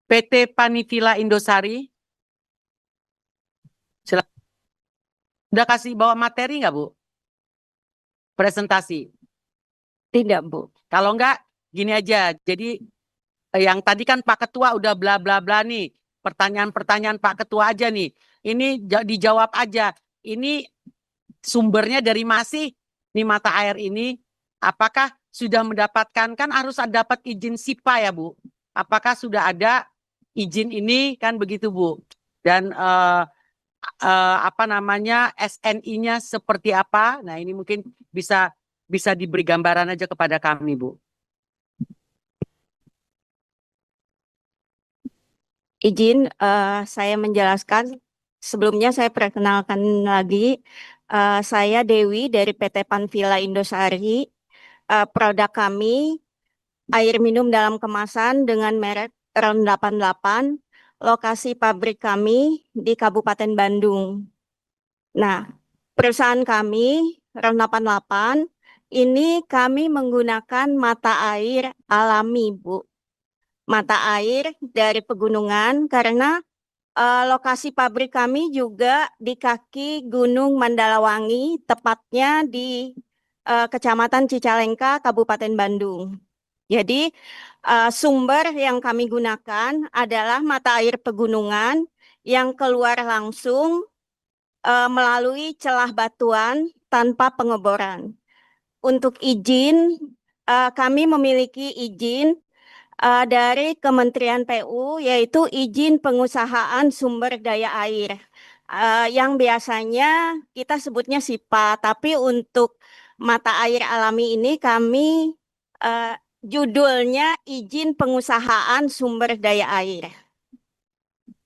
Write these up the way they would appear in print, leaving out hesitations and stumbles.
PT Panivilla Indosari. Silakan. Udah kasih bawa materi nggak, Bu? Presentasi. Tidak, Bu. Kalau enggak, gini aja. Jadi yang tadi kan Pak Ketua udah bla bla bla nih. Pertanyaan-pertanyaan Pak Ketua aja nih. Ini dijawab aja. Ini sumbernya dari masih nih mata air ini. Apakah sudah mendapatkan, kan harus dapat izin SIPA ya, Bu? Apakah sudah ada izin ini, kan begitu, Bu? Dan apa namanya, SNI-nya seperti apa? Nah, ini mungkin bisa diberi gambaran aja kepada kami, Bu. Izin saya menjelaskan. Sebelumnya saya perkenalkan lagi. Saya Dewi dari PT Panvilla Indosari. Produk kami air minum dalam kemasan dengan merek RON 88. Lokasi pabrik kami di Kabupaten Bandung. Nah, perusahaan kami RON 88 ini kami menggunakan mata air alami, Bu. Mata air dari pegunungan karena lokasi pabrik kami juga di kaki Gunung Mandalawangi, tepatnya di Kecamatan Cicalengka, Kabupaten Bandung. Jadi sumber yang kami gunakan adalah mata air pegunungan yang keluar langsung melalui celah batuan tanpa pengeboran. Untuk izin, kami memiliki izin dari Kementerian PU, yaitu izin pengusahaan sumber daya air. Yang biasanya kita sebutnya SIPA, tapi untuk mata air alami ini kami judulnya izin pengusahaan sumber daya air.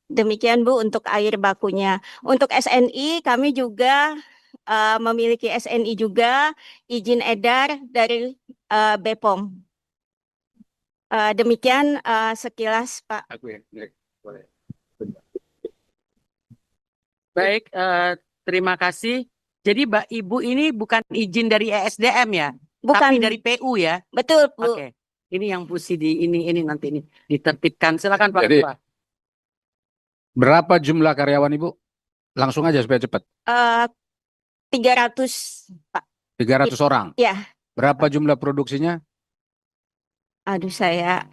Demikian, Bu, untuk air bakunya. Untuk SNI kami juga memiliki SNI juga, izin edar dari BPOM. Demikian sekilas, Pak. Boleh. Baik, terima kasih. Jadi Mbak Ibu ini bukan izin dari ESDM ya, Bukan. tapi dari PU ya. Betul, Bu. Oke, ini yang mesti ini nanti ini ditertibkan. Silakan Pak Jadi, Ketua. berapa jumlah karyawan Ibu? Langsung aja supaya cepat. 300, Pak. 300 orang. Ya. Berapa jumlah produksinya? Aduh, saya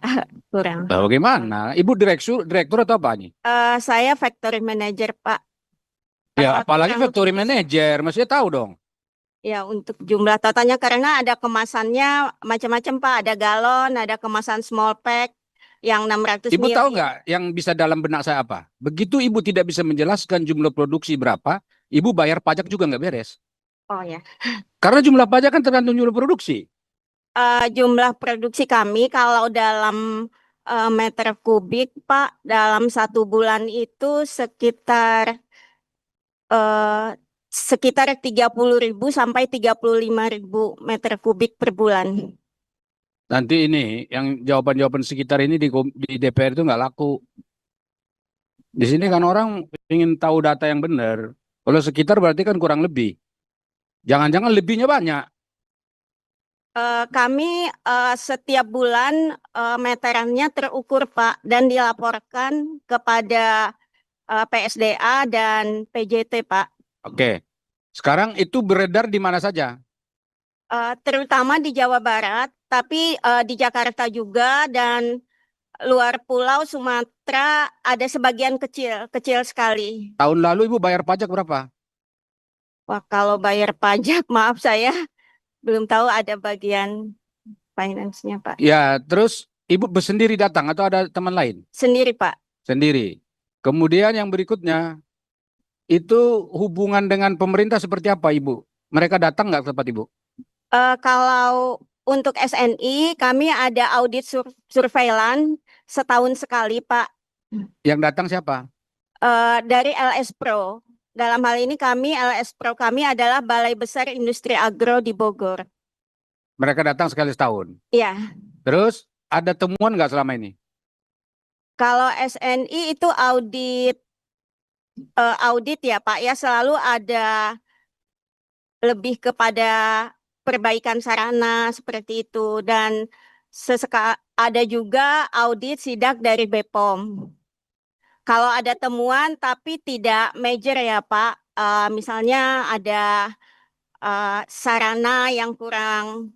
kurang. Nah, bagaimana? Ibu direktur atau apa nih? Saya factory manager, Pak. Ya, apalagi kurang factory lebih. manager, mestinya tahu dong. Ya, untuk jumlah totalnya karena ada kemasannya macam-macam, Pak. Ada galon, ada kemasan small pack yang 600 Ibu ml. tahu nggak yang bisa dalam benak saya apa? Begitu Ibu tidak bisa menjelaskan jumlah produksi berapa, Ibu bayar pajak juga nggak beres. Oh ya. Karena jumlah pajak kan tergantung jumlah produksi. Jumlah produksi kami kalau dalam meter kubik, Pak, dalam 1 bulan itu sekitar 30.000 sampai 35.000 meter kubik per bulan. Nanti ini yang jawaban-jawaban sekitar ini di DPR itu nggak laku. Di sini kan orang ingin tahu data yang benar. Kalau sekitar berarti kan kurang lebih. Jangan-jangan lebihnya banyak. Kami setiap bulan meterannya terukur, Pak, dan dilaporkan kepada PSDA dan PJT, Pak. Oke. Sekarang itu beredar di mana saja? Terutama di Jawa Barat, tapi di Jakarta juga dan luar pulau Sumatera ada sebagian kecil sekali. Tahun lalu Ibu bayar pajak berapa? Wah, kalau bayar pajak, maaf saya belum tahu ada bagian finance-nya, Pak. Ya, terus Ibu sendiri datang atau ada teman lain? Sendiri, Pak. Sendiri. Kemudian yang berikutnya, itu hubungan dengan pemerintah seperti apa Ibu? Mereka datang nggak ke tempat Ibu? Kalau untuk SNI, kami ada audit surveillance setahun sekali, Pak. Yang datang siapa? Dari LS Pro. Dalam hal ini LS Pro kami adalah Balai Besar Industri Agro di Bogor. Mereka datang sekali setahun. Iya. Terus ada temuan nggak selama ini? Kalau SNI itu audit ya, Pak, ya selalu ada lebih kepada perbaikan sarana seperti itu dan ada juga audit sidak dari BPOM. Kalau ada temuan tapi tidak major ya Pak, misalnya ada sarana yang kurang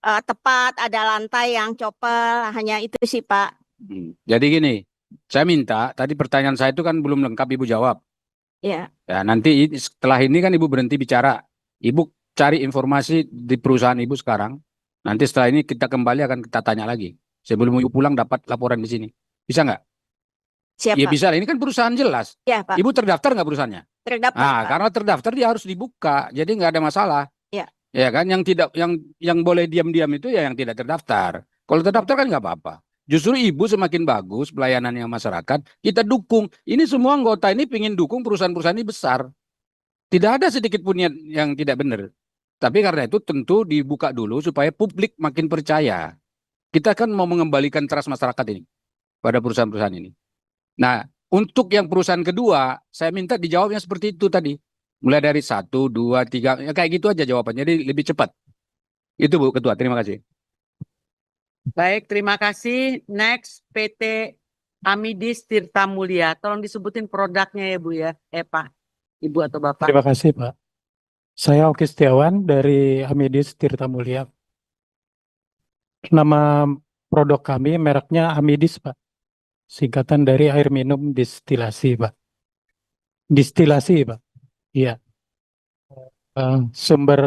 tepat, ada lantai yang copel, hanya itu sih Pak. Jadi gini, saya minta, tadi pertanyaan saya itu kan belum lengkap Ibu jawab. Ya, Ya, nanti setelah ini kan Ibu berhenti bicara. Ibu cari informasi di perusahaan Ibu sekarang. Nanti setelah ini kita kembali akan kita tanya lagi. Sebelum Ibu pulang dapat laporan di sini. Bisa nggak? siap Iya Pak. bisa, ini kan perusahaan jelas. Ya Pak, Ibu terdaftar nggak perusahaannya? terdaftar Ah, Pak. karena terdaftar dia harus dibuka. Jadi nggak ada masalah. Ya. Ya kan, yang boleh diam-diam itu ya yang tidak terdaftar. Kalau terdaftar kan nggak apa-apa. Justru Ibu semakin bagus pelayanannya masyarakat, kita dukung. Ini semua anggota ini ingin dukung perusahaan-perusahaan ini besar. Tidak ada sedikit pun yang tidak benar. Tapi karena itu tentu dibuka dulu supaya publik makin percaya. Kita kan mau mengembalikan trust masyarakat ini pada perusahaan-perusahaan ini. Nah, untuk yang perusahaan kedua, saya minta dijawabnya seperti itu tadi. Mulai dari 1, 2, 3, ya kayak gitu aja jawabannya. Jadi lebih cepat. Itu Bu Ketua, terima kasih. Baik, terima kasih. Next, PT Amidis Tirta Mulia. Tolong disebutin produknya ya Bu ya. Pak, Ibu atau Bapak. Terima kasih Pak. Saya Oki Setiawan dari Amidis Tirta Mulia. Nama produk kami mereknya Amidis Pak. Singkatan dari air minum distilasi Pak. Distilasi Pak. Iya. Sumber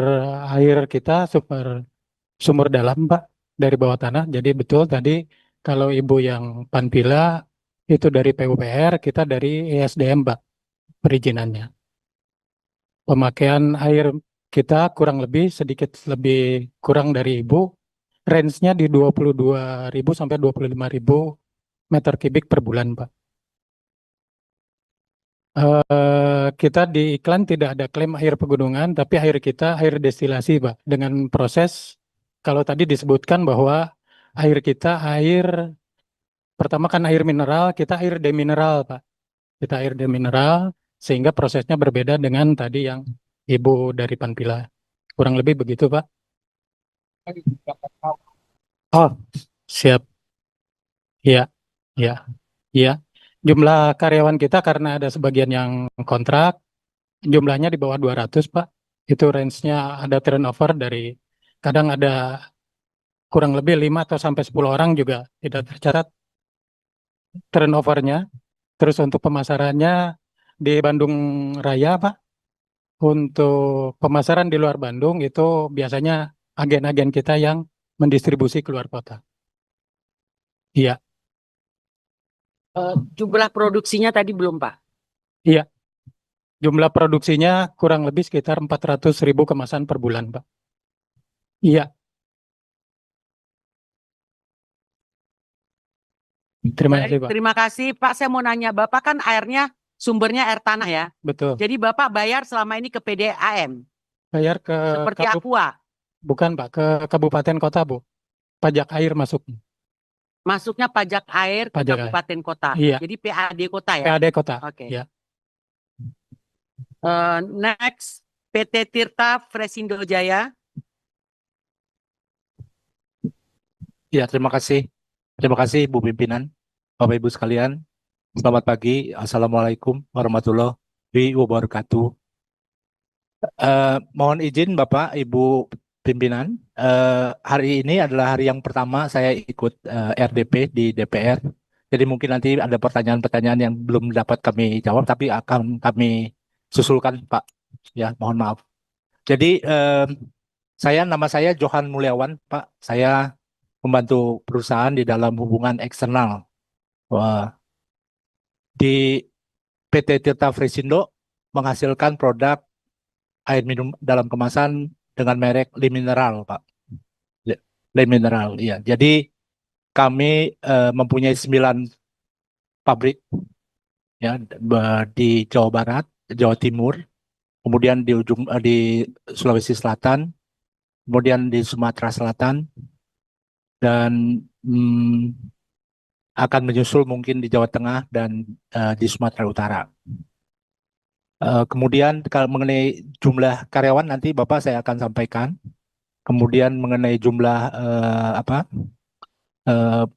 air kita sumber dalam Pak, dari bawah tanah. Jadi betul tadi kalau Ibu yang Panpila itu dari PUPR, kita dari ESDM Pak perizinannya. Pemakaian air kita kurang lebih sedikit lebih kurang dari Ibu. Range-nya di 22.000 sampai 25.000 meter kubik per bulan, Pak. Kita di iklan tidak ada klaim air pegunungan, tapi air kita air destilasi, Pak. Dengan proses, kalau tadi disebutkan bahwa air kita pertama kan air mineral, kita air demineral, Pak. Kita air demineral, sehingga prosesnya berbeda dengan tadi yang Ibu dari Panpila. Kurang lebih begitu, Pak. Oh, siap. Iya, iya, iya. Jumlah karyawan kita karena ada sebagian yang kontrak, jumlahnya di bawah 200, Pak. Itu range-nya ada turnover dari, kadang ada kurang lebih 5 atau sampai 10 orang juga tidak tercatat turnover-nya. Terus untuk pemasarannya di Bandung Raya, Pak. Untuk pemasaran di luar Bandung itu biasanya agen-agen kita yang mendistribusi keluar kota. Iya. Jumlah produksinya tadi belum Pak? Iya, jumlah produksinya kurang lebih sekitar 400.000 kemasan per bulan, Pak. Iya. Terima Baik, kasih, Pak. terima kasih Pak. Saya mau nanya, Bapak kan airnya sumbernya air tanah ya. Betul. Jadi Bapak bayar selama ini ke PDAM Bayar ke seperti Aqua. bukan, Pak, ke kabupaten kota, Bu. Pajak air masuk. Masuknya pajak air ke Pajak air. kabupaten kota. Iya. Jadi PAD kota ya. PAD kota. Oke. Ya. Next, PT Tirta Fresindo Jaya. Ya, terima kasih. Terima kasih Bu Pimpinan, Bapak Ibu sekalian. Selamat pagi. Assalamualaikum warahmatullahi wabarakatuh. Mohon izin Bapak, Ibu Pimpinan. Hari ini adalah hari yang pertama saya ikut RDP di DPR. Jadi mungkin nanti ada pertanyaan-pertanyaan yang belum dapat kami jawab, tapi akan kami susulkan, Pak. Ya, mohon maaf. Jadi nama saya Johan Mulyawan, Pak. Saya membantu perusahaan di dalam hubungan eksternal. Di PT Tirta Fresindo menghasilkan produk air minum dalam kemasan dengan merek Limineral, Pak. Limineral, iya. Jadi kami mempunyai 9 pabrik ya di Jawa Barat, Jawa Timur, kemudian di Sulawesi Selatan, kemudian di Sumatera Selatan, dan akan menyusul mungkin di Jawa Tengah dan di Sumatera Utara. Kemudian kalau mengenai jumlah karyawan nanti Bapak saya akan sampaikan. Kemudian mengenai jumlah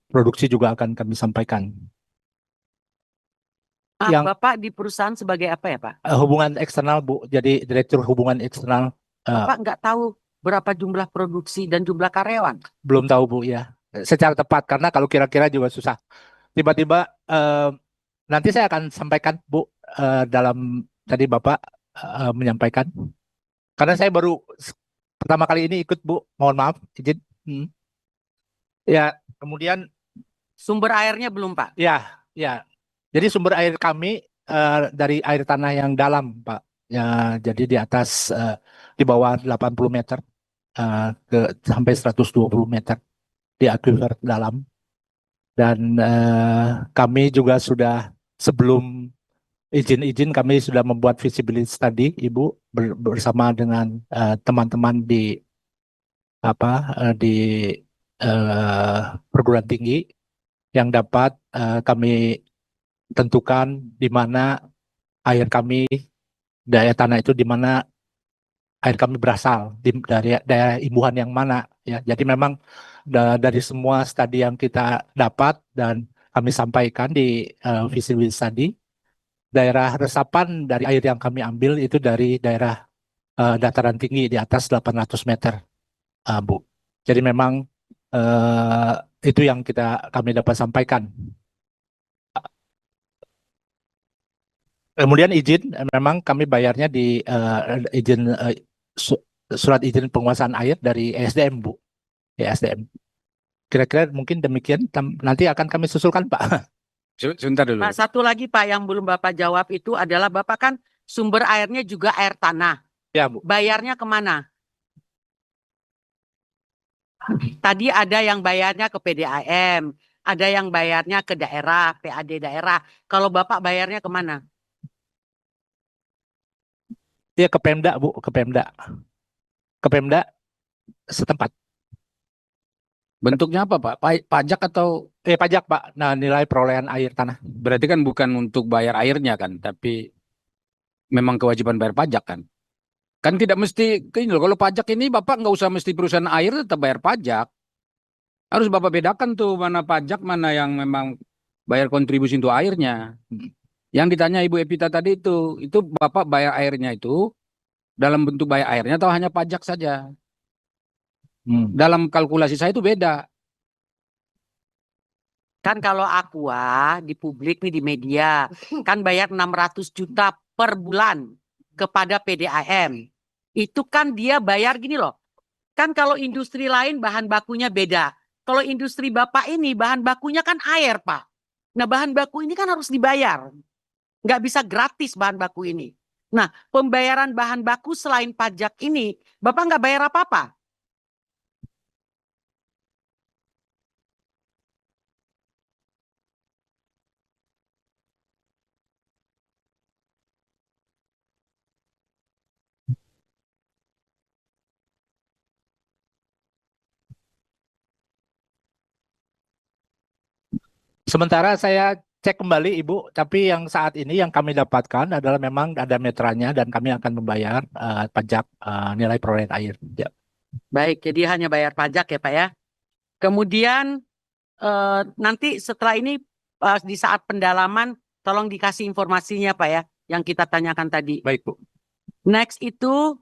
produksi juga akan kami sampaikan. Yang Bapak di perusahaan sebagai apa ya, Pak? hubungan eksternal, Bu, jadi Direktur Hubungan Eksternal. Bapak nggak tahu berapa jumlah produksi dan jumlah karyawan? Belum tahu, Bu, ya. Secara tepat, karena kalau kira-kira juga susah. Tiba-tiba nanti saya akan sampaikan, Bu, dalam tadi Bapak menyampaikan. Karena saya baru pertama kali ini ikut, Bu. Mohon maaf, izin. Ya, kemudian Sumber airnya belum, Pak? ya. Jadi sumber air kami dari air tanah yang dalam, Pak. Ya, jadi di atas di bawah 80 meter sampai 120 meter di aquifer dalam. Dan kami juga sudah sebelum izin kami sudah membuat feasibility study, Ibu, bersama dengan teman-teman di di perguruan tinggi yang dapat kami tentukan di mana air kami, daya tanah itu di mana air kami berasal, dari daerah imbuhan yang mana, ya. Jadi memang dari semua studi yang kita dapat dan kami sampaikan di feasibility study, daerah resapan dari air yang kami ambil itu dari daerah dataran tinggi di atas 800 meter, Bu. Jadi memang itu yang kami dapat sampaikan. Kemudian izin, memang kami bayarnya di izin surat izin penguasaan air dari ESDM, Bu. Ya, ESDM. Kira-kira mungkin demikian. Nanti akan kami susulkan, Pak. Sebentar dulu. Pak, satu lagi, Pak, yang belum Bapak jawab itu adalah Bapak kan sumber airnya juga air tanah. Ya, Bu. Bayarnya kemana? Tadi ada yang bayarnya ke PDAM, ada yang bayarnya ke daerah, PAD daerah. Kalau Bapak bayarnya kemana? Dia ke Pemda, Bu, ke Pemda. Ke Pemda setempat. Bentuknya apa, Pak? Pajak atau Pajak, Pak. Nah, nilai perolehan air tanah. berarti kan bukan untuk bayar airnya kan, tapi memang kewajiban bayar pajak kan? Kan tidak mesti ini loh, kalau pajak ini Bapak nggak usah mesti perusahaan air tetap bayar pajak. Harus Bapak bedakan tuh mana pajak, mana yang memang bayar kontribusi untuk airnya. Yang ditanya Ibu Epita tadi itu Bapak bayar airnya itu dalam bentuk bayar airnya atau hanya pajak saja? Dalam kalkulasi saya itu beda. Kan kalau Aqua di publik nih di media kan bayar 600 juta per bulan kepada PDAM. Itu kan dia bayar gini loh. Kan kalau industri lain bahan bakunya beda. Kalau industri Bapak ini bahan bakunya kan air, Pak. Nah, bahan baku ini kan harus dibayar. Nggak bisa gratis bahan baku ini. Nah, pembayaran bahan baku selain pajak ini, Bapak nggak bayar apa-apa. Sementara saya cek kembali, Ibu, tapi yang saat ini yang kami dapatkan adalah memang ada metranya dan kami akan membayar pajak nilai perolehan air. Ya. Baik, jadi hanya bayar pajak ya Pak ya. Kemudian nanti setelah ini di saat pendalaman tolong dikasih informasinya Pak ya, yang kita tanyakan tadi. Baik, Bu. Next itu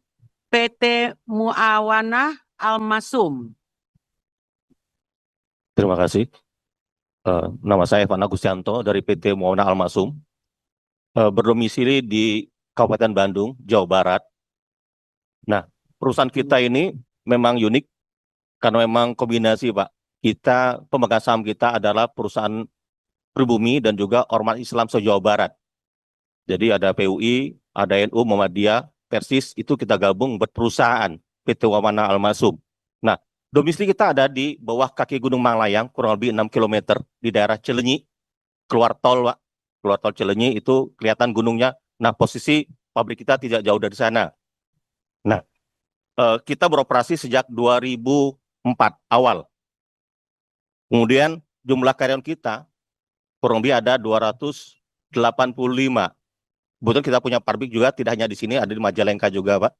PT Muawanah Al-Masum. Terima kasih. Nama saya Evan Agustianto dari PT Muawanah Al-Masum. Berdomisili di Kabupaten Bandung, Jawa Barat. Nah, perusahaan kita ini memang unik karena memang kombinasi, Pak. Pemegang saham kita adalah perusahaan pribumi dan juga ormas Islam se-Jawa Barat. Jadi ada PUI, ada NU, Muhammadiyah, Persis, itu kita gabung buat perusahaan PT Muawanah Al-Masum. Nah, domisili kita ada di bawah kaki Gunung Manglayang, kurang lebih 6 km di daerah Cileunyi, keluar tol, Pak. Keluar tol Cileunyi itu kelihatan gunungnya. Nah, posisi pabrik kita tidak jauh dari sana. Nah, kita beroperasi sejak 2004 awal. Kemudian jumlah karyawan kita kurang lebih ada 285. Kebetulan kita punya pabrik juga, tidak hanya di sini, ada di Majalengka juga, Pak,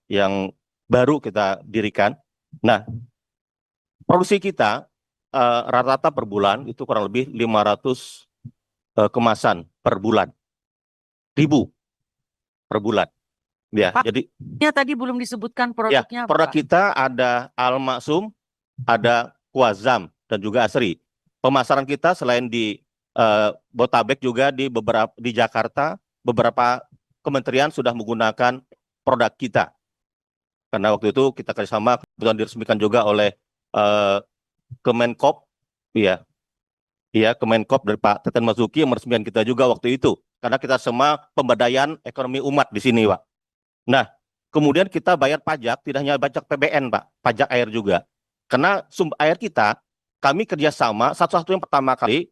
yang baru kita dirikan. Nah, produksi kita rata-rata per bulan itu kurang lebih 500 kemasan per bulan. Ribu per bulan. Ya, Pak, jadi ya tadi belum disebutkan ya, produknya, produk Pak. kita ada Al-Maksum, ada Kuazam, dan juga Asri. Pemasaran kita selain di Botabek juga di Jakarta, beberapa kementerian sudah menggunakan produk kita. Karena waktu itu kita kerjasama, kebetulan diresmikan juga oleh Kemenkop, ya, Kemenkop dari Pak Teten Masuki yang meresmikan kita juga waktu itu. Karena kita semua pemberdayaan ekonomi umat di sini, Pak. Nah, kemudian kita bayar pajak, tidak hanya pajak PBN, Pak, pajak air juga. Karena sumber air kita, kami kerjasama, satu-satunya pertama kali,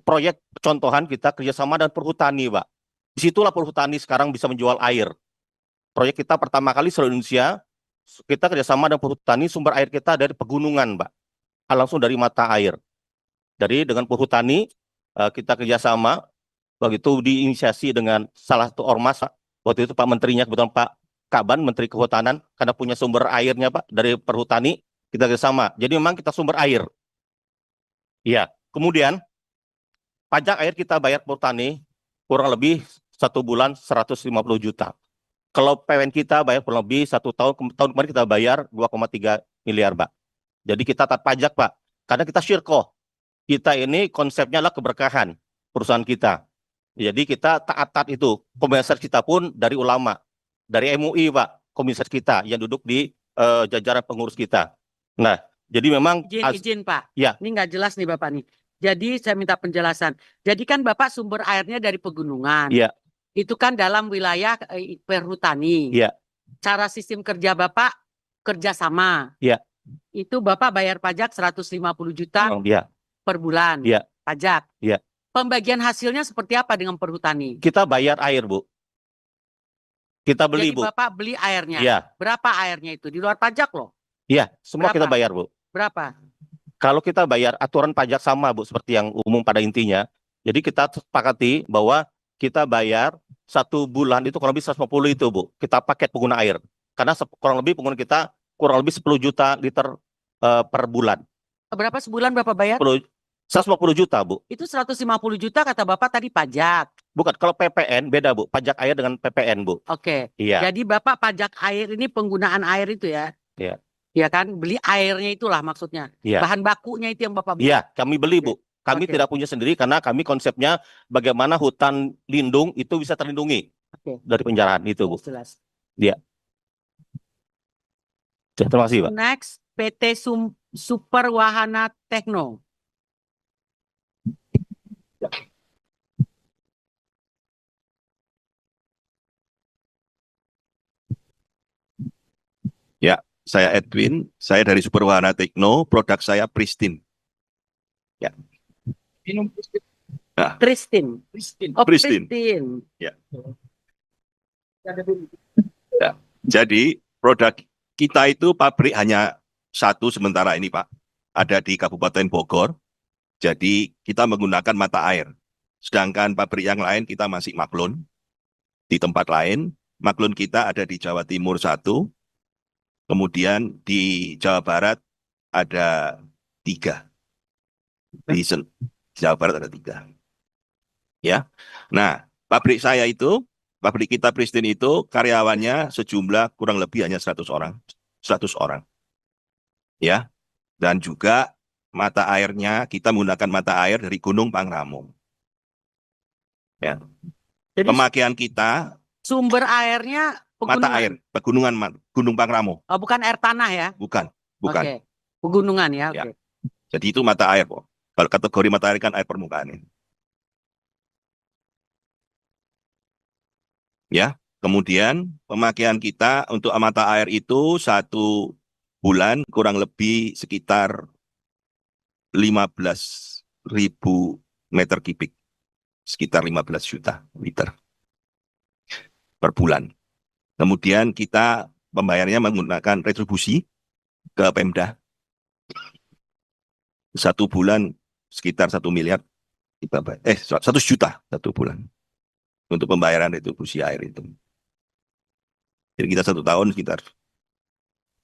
proyek contohan kita kerjasama dengan Perhutani, Pak. Disitulah Perhutani sekarang bisa menjual air. Proyek kita pertama kali seluruh Indonesia, kita kerjasama dengan Perhutani, sumber air kita dari pegunungan, Pak. Langsung dari mata air. Jadi dengan Perhutani, kita kerjasama, begitu diinisiasi dengan salah satu ormas, Pak. Waktu itu Pak Menterinya, kebetulan Pak Kaban, Menteri Kehutanan, karena punya sumber airnya, Pak, dari Perhutani, kita kerjasama. Jadi memang kita sumber air. Iya, kemudian pajak air kita bayar Perhutani kurang lebih 1 bulan 150 juta. Kalau PWN kita bayar kurang lebih 1 tahun, tahun kemarin kita bayar 2,3 miliar, Pak. Jadi kita taat pajak, Pak. Karena kita syirkoh. Kita ini konsepnya adalah keberkahan perusahaan kita. Jadi kita taat itu. Komisaris kita pun dari ulama. Dari MUI, Pak. Komisaris kita yang duduk di jajaran pengurus kita. Nah, jadi memang... Izin, Pak. Ya. Ini nggak jelas nih, Bapak nih. Jadi saya minta penjelasan. Jadi kan Bapak sumber airnya dari pegunungan. Iya. Itu kan dalam wilayah Perhutani. Iya. Cara sistem kerja Bapak kerjasama. Iya. Itu Bapak bayar pajak 150 juta Iya. per bulan. Iya. Pajak. Iya. Pembagian hasilnya seperti apa dengan Perhutani? Kita bayar air, Bu. Kita beli, Jadi Bu. Bapak beli airnya. Iya. Berapa airnya itu? Di luar pajak loh. Iya, semua Berapa? kita bayar, Bu. Berapa? Kalau kita bayar aturan pajak sama, Bu, seperti yang umum pada intinya. Jadi kita sepakati bahwa kita bayar 1 bulan itu kurang lebih 150 itu, Bu. Kita paket pengguna air. Karena kurang lebih pengguna kita kurang lebih 10 juta liter per bulan. Berapa sebulan Bapak bayar? 150 juta, Bu. Itu 150 juta kata Bapak tadi pajak. Bukan, kalau PPN beda, Bu. Pajak air dengan PPN, Bu. Oke. Iya. Jadi Bapak pajak air ini penggunaan air itu ya? Iya. Iya kan? Beli airnya itulah maksudnya. Iya. Bahan bakunya itu yang Bapak beli. Iya, kami beli, Bu. Kami Oke. tidak punya sendiri karena kami konsepnya bagaimana hutan lindung itu bisa terlindungi dari penjarahan itu, Bu. Jelas. Iya. Terima kasih, Pak. Next, PT Super Wahana Tekno. Ya, saya Edwin, saya dari Super Wahana Tekno, produk saya Pristine. Ya. Minum Pristine. Nah. Pristine. Oh, Pristine. Pristine. Ya. Ya. Jadi produk kita itu pabrik hanya satu sementara ini, Pak. Ada di Kabupaten Bogor. Jadi kita menggunakan mata air. Sedangkan pabrik yang lain kita masih maklun di tempat lain. Maklun kita ada di Jawa Timur 1. Kemudian di Jawa Barat ada 3. Di Jawa Barat ada 3. Ya. Nah, pabrik kita Pristine itu karyawannya sejumlah kurang lebih hanya 100 orang. 100 orang. Ya. Dan juga mata airnya kita menggunakan mata air dari Gunung Pangrango. Ya. Jadi Pemakaian kita sumber airnya pegunungan. mata air, pegunungan Gunung Pangrango. Oh, bukan air tanah ya? Bukan. Oke. Pegunungan ya, Ya. oke. Jadi itu mata air, kok. Kalau kategori mata air kan air permukaan ini. Ya, kemudian pemakaian kita untuk mata air itu 1 bulan kurang lebih sekitar 15.000 meter kubik, sekitar 15 juta liter per bulan. Kemudian kita pembayarannya menggunakan retribusi ke Pemda. 1 bulan sekitar 1 miliar, 100 juta 1 bulan untuk pembayaran retribusi air itu. Jadi kita 1 tahun sekitar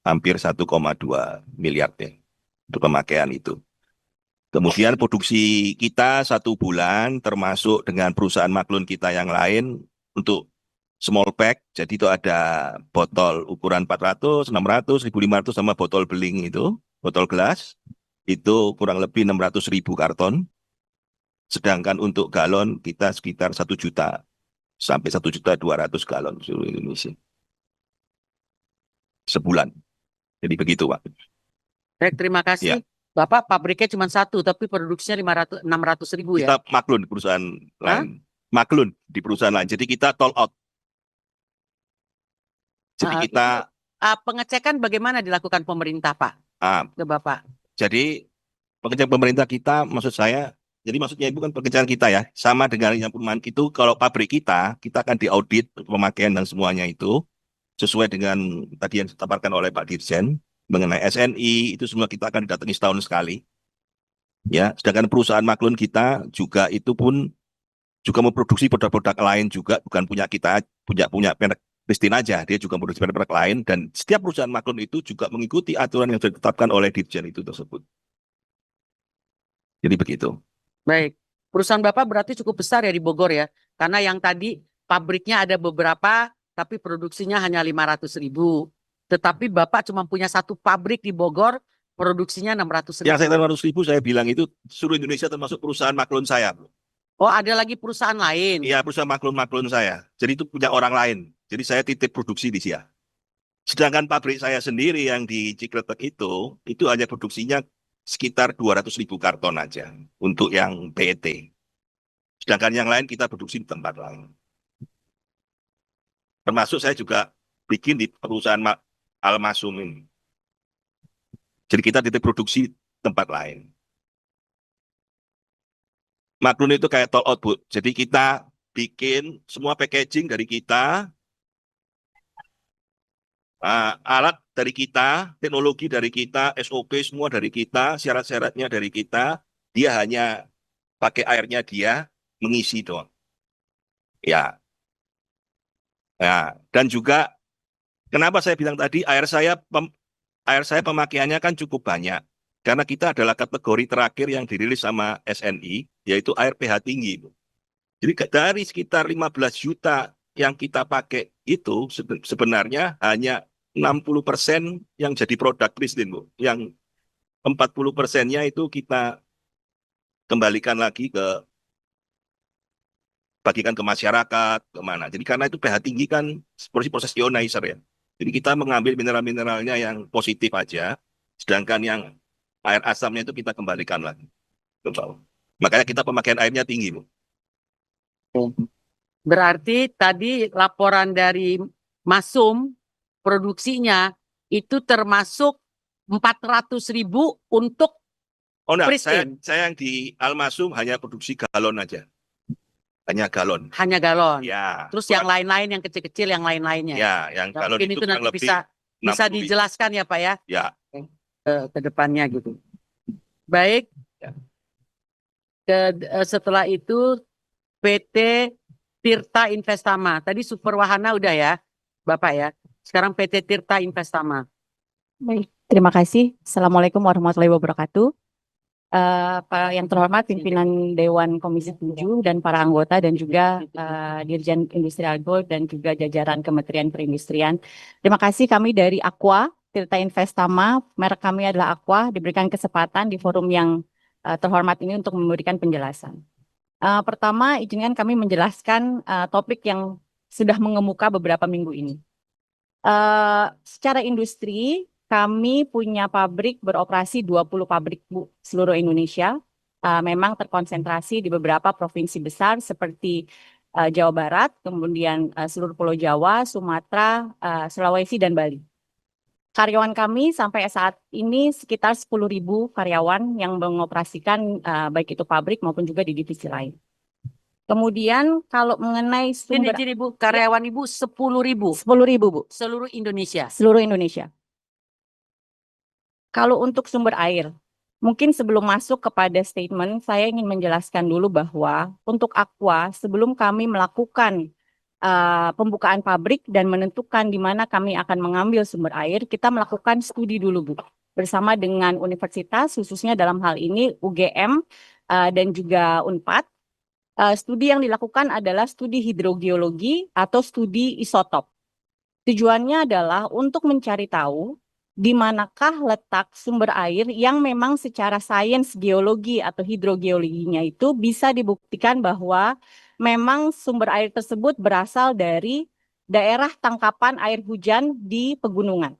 hampir 1,2 miliar ya untuk pemakaian itu. Kemudian produksi kita 1 bulan termasuk dengan perusahaan maklun kita yang lain untuk small pack. Jadi itu ada botol ukuran 400, 600, 1.500 sama botol beling itu, botol gelas. Itu kurang lebih 600.000 karton. Sedangkan untuk galon kita sekitar 1 juta sampai 1.200.000 galon seluruh Indonesia. Sebulan. Jadi begitu, Pak. Baik, terima kasih. Ya. Bapak pabriknya cuma 1, tapi produksinya 600.000 ya? Kita maklun di perusahaan lain. Maklun di perusahaan lain. Jadi kita toll out. Jadi kita Pengecekan bagaimana dilakukan pemerintah, Pak? Ke Bapak. jadi pekerjaan pemerintah kita, maksud saya, jadi maksudnya ibu kan pekerjaan kita ya, sama dengan yang perumahan itu, kalau pabrik kita akan diaudit pemakaian dan semuanya itu, sesuai dengan tadi yang dipaparkan oleh Pak Dirjen, mengenai SNI, itu semua kita akan didatangi setahun sekali. Ya, sedangkan perusahaan maklun kita juga itu pun juga memproduksi produk-produk lain juga, bukan punya kita, punya merek Christine aja, dia juga memproduksi merek lain, dan setiap perusahaan maklun itu juga mengikuti aturan yang sudah ditetapkan oleh Dirjen itu tersebut. Jadi begitu. Baik. Perusahaan Bapak berarti cukup besar ya di Bogor ya? Karena yang tadi pabriknya ada beberapa, tapi produksinya hanya 500.000. Tetapi Bapak cuma punya 1 pabrik di Bogor, produksinya 600.000. Yang saya 600.000 saya bilang itu seluruh Indonesia termasuk perusahaan maklun saya. Oh, ada lagi perusahaan lain? Iya, perusahaan maklun saya. Jadi itu punya orang lain. Jadi saya titip produksi di sini. Sedangkan pabrik saya sendiri yang di Cikletek itu hanya produksinya sekitar 200.000 karton aja untuk yang PET. Sedangkan yang lain kita produksi di tempat lain. Termasuk saya juga bikin di perusahaan Almasum ini. Jadi kita titip produksi tempat lain. Maklun itu kayak toll out, Bu. Jadi kita bikin semua packaging dari kita, alat dari kita, teknologi dari kita, SOP semua dari kita, syarat-syaratnya dari kita. Dia hanya pakai airnya dia mengisi doang. Ya. Ya, dan juga kenapa saya bilang tadi air saya pemakaiannya kan cukup banyak. Karena kita adalah kategori terakhir yang dirilis sama SNI, yaitu air pH tinggi. Jadi dari sekitar 15 juta yang kita pakai itu sebenarnya hanya 60% yang jadi produk Christine, Bu. Yang 40%-nya itu kita kembalikan lagi bagikan ke masyarakat, kemana. Jadi karena itu pH tinggi kan proses ionizer ya. Jadi kita mengambil mineral-mineralnya yang positif aja, sedangkan yang air asamnya itu kita kembalikan lagi. Makanya kita pemakaian airnya tinggi, Bu. Berarti tadi laporan dari Masum produksinya itu termasuk 400.000 untuk Oh enggak, Christine. saya yang di Almasum hanya produksi galon aja. Hanya galon. Hanya galon. Ya. Terus yang lain-lain yang kecil-kecil yang lain-lainnya. Ya, yang Nah, galon mungkin itu itu nanti kurang lebih bisa 60.000. dijelaskan ya Pak ya. Ya. Ke depannya gitu. Baik. Ya. Setelah itu PT Tirta Investama. Tadi Super Wahana udah ya, Bapak ya. Sekarang PT Tirta Investama. Baik, terima kasih. Assalamualaikum warahmatullahi wabarakatuh. Pak yang terhormat pimpinan Dewan Komisi 7 dan para anggota dan juga Dirjen Industrial Gold dan juga jajaran Kementerian Perindustrian. Terima kasih kami dari Aqua, Tirta Investama, merek kami adalah Aqua, diberikan kesempatan di forum yang terhormat ini untuk memberikan penjelasan. Pertama, izinkan kami menjelaskan topik yang sudah mengemuka beberapa minggu ini. Secara industri, kami punya pabrik beroperasi 20 pabrik, Bu, seluruh Indonesia. Memang terkonsentrasi di beberapa provinsi besar seperti Jawa Barat, kemudian seluruh Pulau Jawa, Sumatera, Sulawesi, dan Bali. Karyawan kami sampai saat ini sekitar 10.000 karyawan yang mengoperasikan baik itu pabrik maupun juga di divisi lain. Kemudian kalau mengenai sumber... Ini Bu, karyawan Ibu 10.000. 10.000, Bu. Seluruh Indonesia. Seluruh Indonesia. Kalau untuk sumber air, mungkin sebelum masuk kepada statement, saya ingin menjelaskan dulu bahwa untuk Aqua, sebelum kami melakukan pembukaan pabrik dan menentukan di mana kami akan mengambil sumber air, kita melakukan studi dulu, Bu. bersama dengan universitas, khususnya dalam hal ini UGM dan juga UNPAD. Studi yang dilakukan adalah studi hidrogeologi atau studi isotop. Tujuannya adalah untuk mencari tahu di manakah letak sumber air yang memang secara sains geologi atau hidrogeologinya itu bisa dibuktikan bahwa memang sumber air tersebut berasal dari daerah tangkapan air hujan di pegunungan.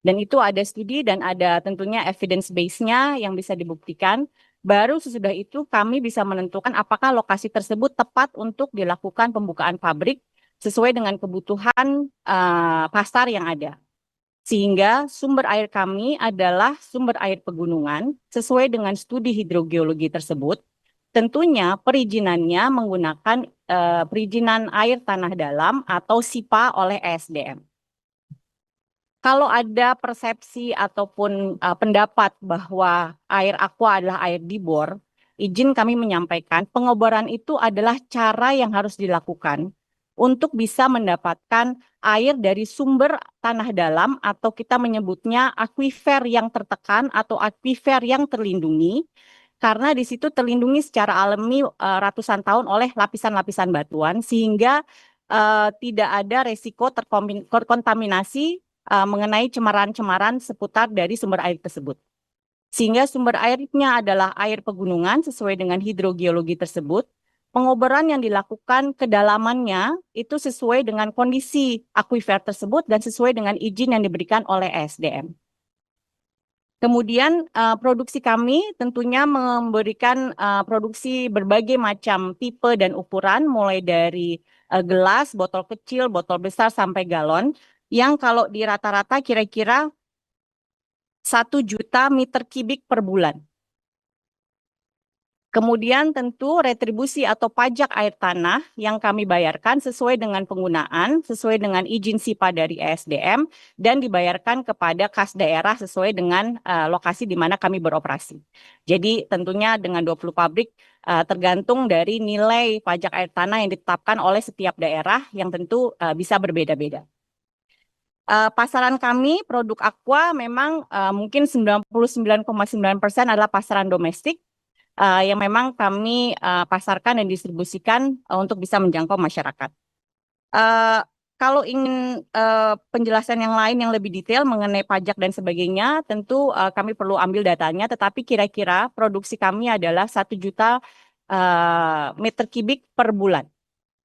Dan itu ada studi dan ada tentunya evidence base-nya yang bisa dibuktikan. Baru sesudah itu kami bisa menentukan apakah lokasi tersebut tepat untuk dilakukan pembukaan pabrik sesuai dengan kebutuhan pasar yang ada. Sehingga sumber air kami adalah sumber air pegunungan sesuai dengan studi hidrogeologi tersebut. Tentunya perizinannya menggunakan perizinan air tanah dalam atau SIPA oleh ESDM. Kalau ada persepsi ataupun pendapat bahwa air aqua adalah air di bor, izin kami menyampaikan pengoboran itu adalah cara yang harus dilakukan untuk bisa mendapatkan air dari sumber tanah dalam atau kita menyebutnya akuifer yang tertekan atau akuifer yang terlindungi, karena di situ terlindungi secara alami ratusan tahun oleh lapisan-lapisan batuan sehingga tidak ada resiko terkontaminasi mengenai cemaran-cemaran seputar dari sumber air tersebut. Sehingga sumber airnya adalah air pegunungan sesuai dengan hidrogeologi tersebut. Pengoboran yang dilakukan kedalamannya itu sesuai dengan kondisi akuifer tersebut dan sesuai dengan izin yang diberikan oleh ESDM. Kemudian produksi kami tentunya memberikan produksi berbagai macam tipe dan ukuran mulai dari gelas, botol kecil, botol besar sampai galon. Yang kalau di rata-rata kira-kira 1 juta meter kubik per bulan. Kemudian tentu retribusi atau pajak air tanah yang kami bayarkan sesuai dengan penggunaan, sesuai dengan izin SIPA dari ESDM, dan dibayarkan kepada kas daerah sesuai dengan lokasi di mana kami beroperasi. Jadi tentunya dengan 20 pabrik tergantung dari nilai pajak air tanah yang ditetapkan oleh setiap daerah yang tentu bisa berbeda-beda. Pasaran kami produk aqua memang mungkin 99,9% adalah pasaran domestik yang memang kami pasarkan dan distribusikan untuk bisa menjangkau masyarakat. Kalau ingin penjelasan yang lain yang lebih detail mengenai pajak dan sebagainya, tentu kami perlu ambil datanya, tetapi kira-kira produksi kami adalah 1 juta meter kubik per bulan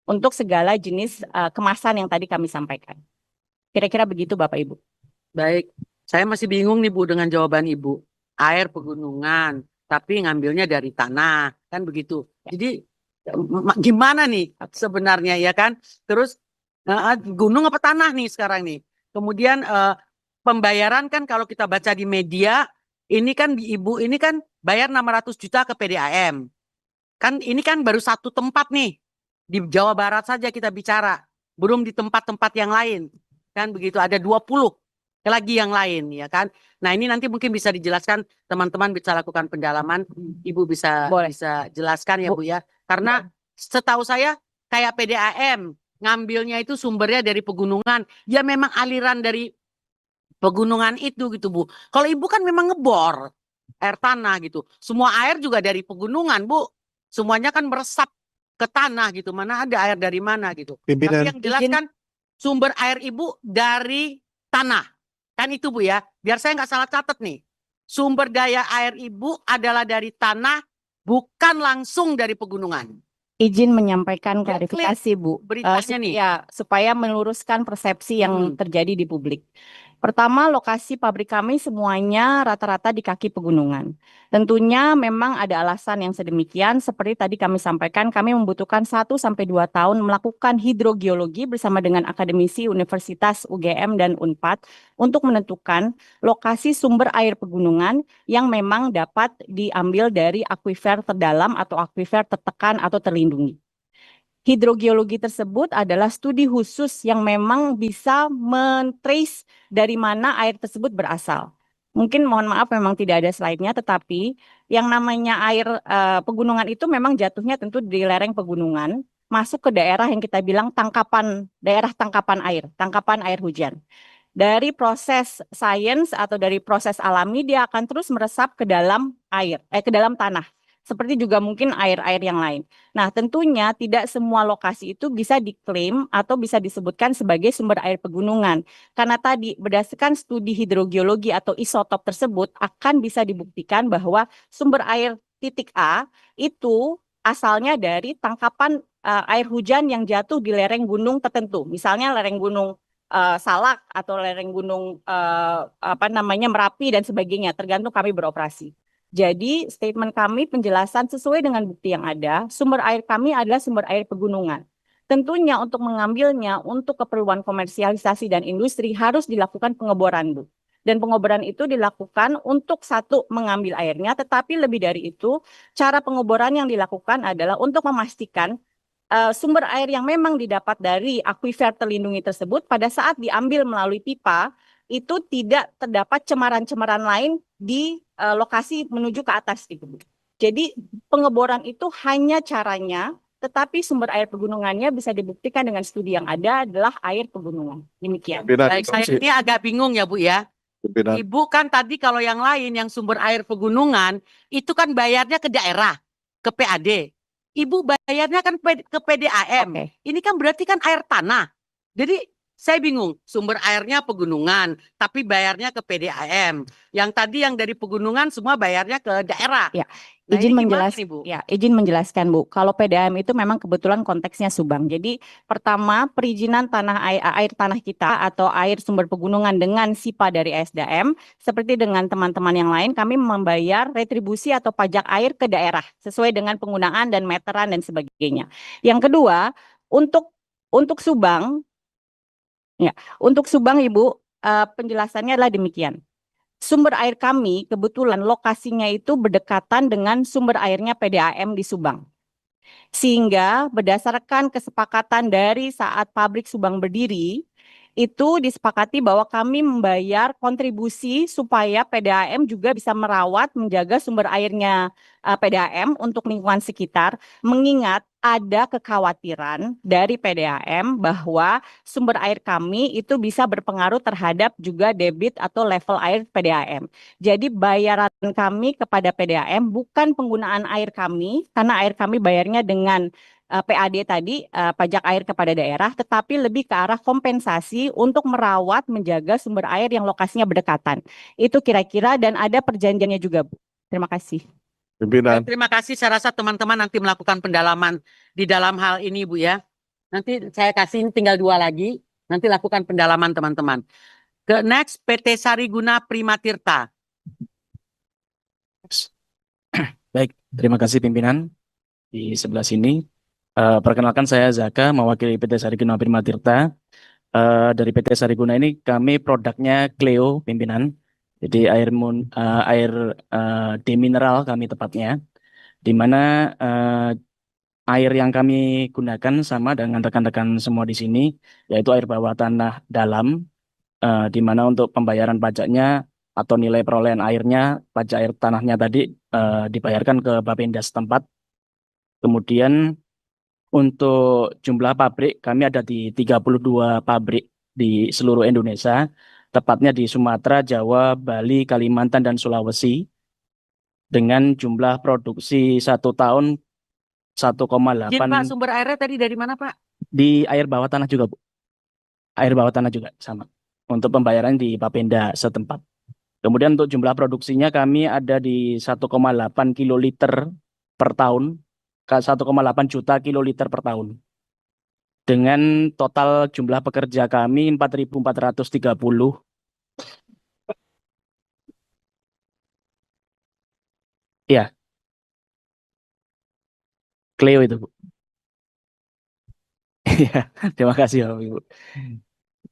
untuk segala jenis kemasan yang tadi kami sampaikan. Kira-kira begitu Bapak Ibu. Baik, saya masih bingung nih Bu dengan jawaban Ibu. Air pegunungan, tapi ngambilnya dari tanah, kan begitu. Jadi gimana nih sebenarnya ya kan? Terus gunung apa tanah nih sekarang nih? Kemudian pembayaran kan kalau kita baca di media, ini kan Ibu ini kan bayar 600 juta ke PDAM. Kan ini kan baru satu tempat nih. Di Jawa Barat saja kita bicara, belum di tempat-tempat yang lain. Kan begitu, ada 20 lagi yang lain ya kan. Nah ini nanti mungkin bisa dijelaskan, teman-teman bisa lakukan pendalaman, Ibu bisa jelaskan ya Bu ya. Karena setahu saya kayak PDAM ngambilnya itu sumbernya dari pegunungan, ya memang aliran dari pegunungan itu gitu Bu. Kalau Ibu kan memang ngebor air tanah gitu, semua air juga dari pegunungan Bu, semuanya kan meresap ke tanah gitu, mana ada air dari mana gitu. Tapi yang jelas kan sumber air Ibu dari tanah. Kan itu Bu ya, biar saya nggak salah catat nih. Sumber daya air Ibu adalah dari tanah, bukan langsung dari pegunungan. Izin menyampaikan klarifikasi Bu, beritanya nih. supaya meluruskan persepsi yang terjadi di publik. Pertama, lokasi pabrik kami semuanya rata-rata di kaki pegunungan. Tentunya memang ada alasan yang sedemikian, seperti tadi kami sampaikan, kami membutuhkan 1 sampai 2 tahun melakukan hidrogeologi bersama dengan akademisi Universitas UGM dan UNPAD untuk menentukan lokasi sumber air pegunungan yang memang dapat diambil dari akuifer terdalam atau akuifer tertekan atau terlindungi. Hidrogeologi tersebut adalah studi khusus yang memang bisa men-trace dari mana air tersebut berasal. Mungkin mohon maaf memang tidak ada slide-nya, tetapi yang namanya air pegunungan itu memang jatuhnya tentu di lereng pegunungan, masuk ke daerah yang kita bilang daerah tangkapan air hujan. dari proses sains atau dari proses alami dia akan terus meresap ke dalam air, ke dalam tanah. Seperti juga mungkin air-air yang lain. Nah, tentunya tidak semua lokasi itu bisa diklaim atau bisa disebutkan sebagai sumber air pegunungan. Karena tadi berdasarkan studi hidrogeologi atau isotop tersebut akan bisa dibuktikan bahwa sumber air titik A itu asalnya dari tangkapan air hujan yang jatuh di lereng gunung tertentu. Misalnya lereng gunung Salak atau lereng gunung Merapi dan sebagainya, tergantung kami beroperasi. Jadi statement kami penjelasan sesuai dengan bukti yang ada, sumber air kami adalah sumber air pegunungan. Tentunya untuk mengambilnya untuk keperluan komersialisasi dan industri harus dilakukan pengeboran, Bu. Dan pengeboran itu dilakukan untuk satu mengambil airnya, tetapi lebih dari itu cara pengeboran yang dilakukan adalah untuk memastikan sumber air yang memang didapat dari akuifer terlindungi tersebut pada saat diambil melalui pipa itu tidak terdapat cemaran-cemaran lain di lokasi menuju ke atas itu. Jadi pengeboran itu hanya caranya, tetapi sumber air pegunungannya bisa dibuktikan dengan studi yang ada adalah air pegunungan. Demikian. Baik, saya ini agak bingung ya Bu ya. Ibu kan tadi kalau yang lain yang sumber air pegunungan itu kan bayarnya ke daerah, ke PAD. Ibu bayarnya kan ke PDAM. Oke. Ini kan berarti kan air tanah. Jadi saya bingung, sumber airnya pegunungan, tapi bayarnya ke PDAM. Yang tadi yang dari pegunungan semua bayarnya ke daerah. Ya, Nah, izin ini gimana menjelaskan, nih, Bu? ya, izin menjelaskan, Bu. Kalau PDAM itu memang kebetulan konteksnya Subang. Jadi pertama perizinan air tanah kita atau air sumber pegunungan dengan SIPA dari SDM, seperti dengan teman-teman yang lain, kami membayar retribusi atau pajak air ke daerah sesuai dengan penggunaan dan meteran dan sebagainya. Yang kedua, untuk Subang, ya, untuk Subang Ibu, penjelasannya adalah demikian. Sumber air kami kebetulan lokasinya itu berdekatan dengan sumber airnya PDAM di Subang. Sehingga berdasarkan kesepakatan dari saat pabrik Subang berdiri, itu disepakati bahwa kami membayar kontribusi supaya PDAM juga bisa merawat, menjaga sumber airnya PDAM untuk lingkungan sekitar, mengingat ada kekhawatiran dari PDAM bahwa sumber air kami itu bisa berpengaruh terhadap juga debit atau level air PDAM. Jadi bayaran kami kepada PDAM bukan penggunaan air kami, karena air kami bayarnya dengan PAD tadi, pajak air kepada daerah, tetapi lebih ke arah kompensasi untuk merawat, menjaga sumber air yang lokasinya berdekatan. Itu kira-kira dan ada perjanjiannya juga, Bu. Terima kasih. Baik, terima kasih. Saya rasa teman-teman nanti melakukan pendalaman di dalam hal ini, Bu ya. Nanti saya kasih tinggal 2 lagi. Nanti lakukan pendalaman teman-teman. Ke next, PT Sariguna Primatirta. Baik, terima kasih pimpinan di sebelah sini. Perkenalkan saya Zaka, mewakili PT Sariguna Primatirta. Dari PT Sariguna ini kami produknya Cleo pimpinan. Jadi air demineral kami tepatnya, di mana air yang kami gunakan sama dengan rekan-rekan semua di sini, yaitu air bawah tanah dalam, di mana untuk pembayaran pajaknya atau nilai perolehan airnya, pajak air tanahnya tadi dibayarkan ke Bapenda setempat. Kemudian untuk jumlah pabrik, kami ada di 32 pabrik di seluruh Indonesia, tepatnya di Sumatera, Jawa, Bali, Kalimantan, dan Sulawesi, dengan jumlah produksi 1 tahun 1,8 Izin Pak, sumber airnya tadi dari mana Pak? di air bawah tanah juga, Bu. Air bawah tanah juga sama. Untuk pembayaran di Bapenda setempat. Kemudian untuk jumlah produksinya kami ada di 1,8 kiloliter per tahun, 1,8 juta kiloliter per tahun. Dengan total jumlah pekerja kami 4.430. Ya. Cleo itu, Bu. Iya, terima kasih Bapak Ibu.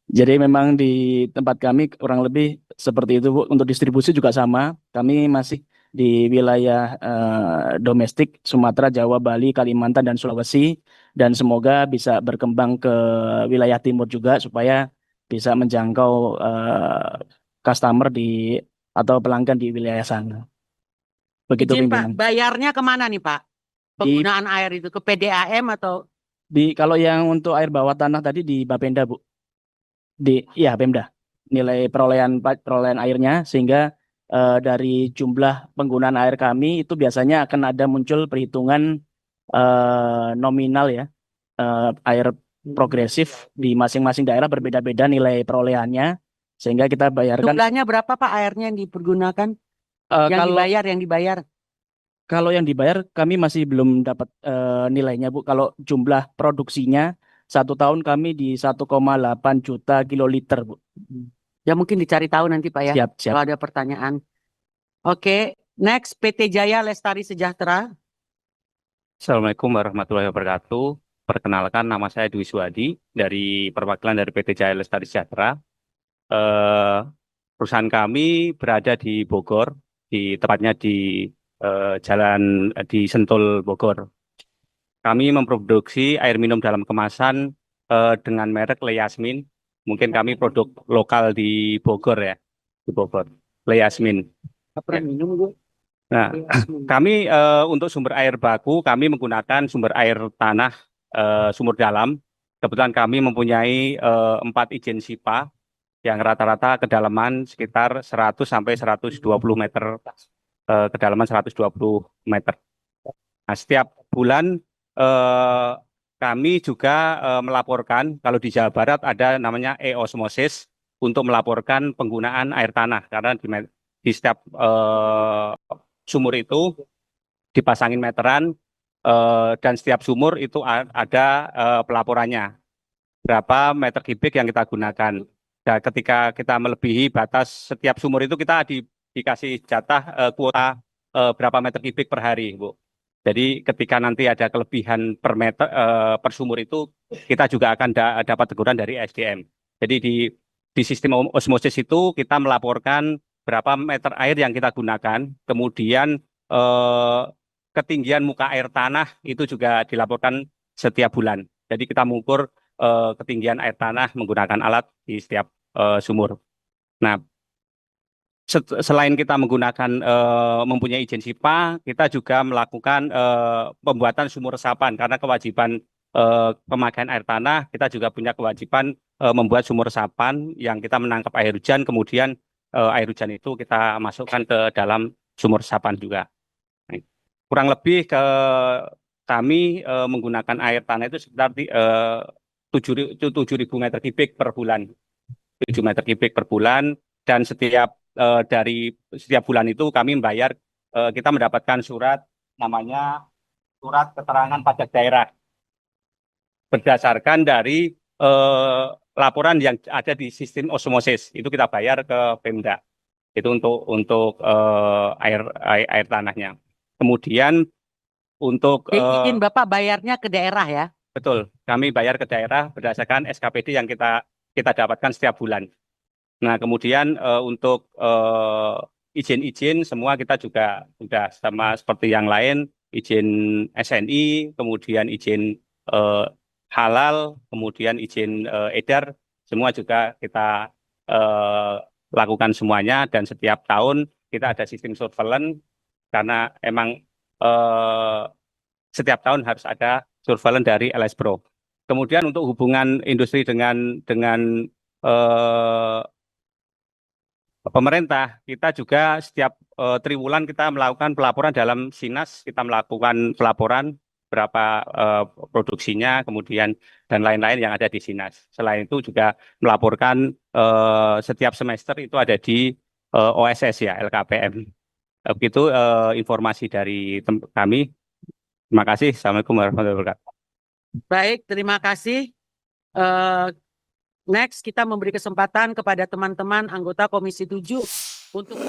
Jadi memang di tempat kami kurang lebih seperti itu, Bu. Untuk distribusi juga sama. Kami masih di wilayah domestik Sumatera, Jawa, Bali, Kalimantan, dan Sulawesi. Dan semoga bisa berkembang ke wilayah timur juga supaya bisa menjangkau customer atau pelanggan di wilayah sana. Begitu Izin Pak, pimpinan. bayarnya kemana nih Pak? Penggunaan air itu ke PDAM atau? Kalau yang untuk air bawah tanah tadi di Bapenda, Bu. Iya, Pemda. nilai perolehan airnya, sehingga dari jumlah penggunaan air kami itu biasanya akan ada muncul perhitungan nominal ya, air progresif di masing-masing daerah berbeda-beda nilai perolehannya, sehingga kita bayarkan. Jumlahnya berapa Pak airnya yang dipergunakan? Yang dibayar? Kalau yang dibayar kami masih belum dapat nilainya Bu. Kalau jumlah produksinya 1 tahun kami di 1,8 juta kiloliter Bu. Ya mungkin dicari tahu nanti Pak ya. Siap. Kalau ada pertanyaan. Oke, next PT Jaya Lestari Sejahtera. Assalamualaikum warahmatullahi wabarakatuh. Perkenalkan, nama saya Dwi Suwadi dari perwakilan dari PT Jaya Lestari Sejahtera. Perusahaan kami berada di Bogor, tepatnya di jalan di Sentul, Bogor. Kami memproduksi air minum dalam kemasan dengan merek Le Yasmin. Mungkin kami produk lokal di Bogor ya, di Bogor. Le Yasmin. Apa minum Bu? Nah, kami untuk sumber air baku, kami menggunakan sumber air tanah sumur dalam. Kebetulan kami mempunyai 4 izin SIPA yang rata-rata kedalaman sekitar 100 sampai 120 meter, kedalaman 120 meter. Nah, setiap bulan kami juga melaporkan, kalau di Jawa Barat ada namanya e-osmosis untuk melaporkan penggunaan air tanah, karena di setiap sumur itu dipasangin meteran dan setiap sumur itu ada pelaporannya berapa meter kubik yang kita gunakan. Dan ketika kita melebihi batas setiap sumur itu kita dikasih jatah kuota berapa meter kubik per hari, Bu. Jadi ketika nanti ada kelebihan per meter per sumur itu kita juga akan dapat teguran dari SDM. Jadi di sistem osmosis itu kita melaporkan berapa meter air yang kita gunakan, kemudian ketinggian muka air tanah itu juga dilaporkan setiap bulan. Jadi kita mengukur ketinggian air tanah menggunakan alat di setiap sumur. Nah, selain kita menggunakan mempunyai izin SIPA, kita juga melakukan pembuatan sumur resapan, karena kewajiban pemakaian air tanah, kita juga punya kewajiban membuat sumur resapan yang kita menangkap air hujan, kemudian air hujan itu kita masukkan ke dalam sumur resapan juga. Nah, kurang lebih kami menggunakan air tanah itu sekitar 7.000 meter kubik per bulan. 7 meter kubik per bulan, dan dari setiap bulan itu kami membayar, kita mendapatkan surat namanya surat keterangan pajak daerah berdasarkan dari laporan yang ada di sistem osmosis, itu kita bayar ke Pemda itu untuk air tanahnya. Kemudian untuk izin Bapak bayarnya ke daerah ya? Betul, kami bayar ke daerah berdasarkan SKPD yang kita dapatkan setiap bulan. Nah, kemudian untuk izin-izin semua kita juga sudah sama seperti yang lain, izin SNI, kemudian izin halal, kemudian izin edar, semua juga kita lakukan semuanya, dan setiap tahun kita ada sistem surveillance, karena emang setiap tahun harus ada surveillance dari LSPRO. Kemudian untuk hubungan industri dengan pemerintah, kita juga setiap triwulan kita melakukan pelaporan dalam SINAS, kita melakukan pelaporan berapa produksinya, kemudian dan lain-lain yang ada di SINAS. Selain itu juga melaporkan setiap semester itu ada di OSS ya, LKPM. Begitu informasi dari kami. Terima kasih. Assalamualaikum warahmatullahi wabarakatuh. Baik, terima kasih. Next, kita memberi kesempatan kepada teman-teman anggota Komisi 7 untuk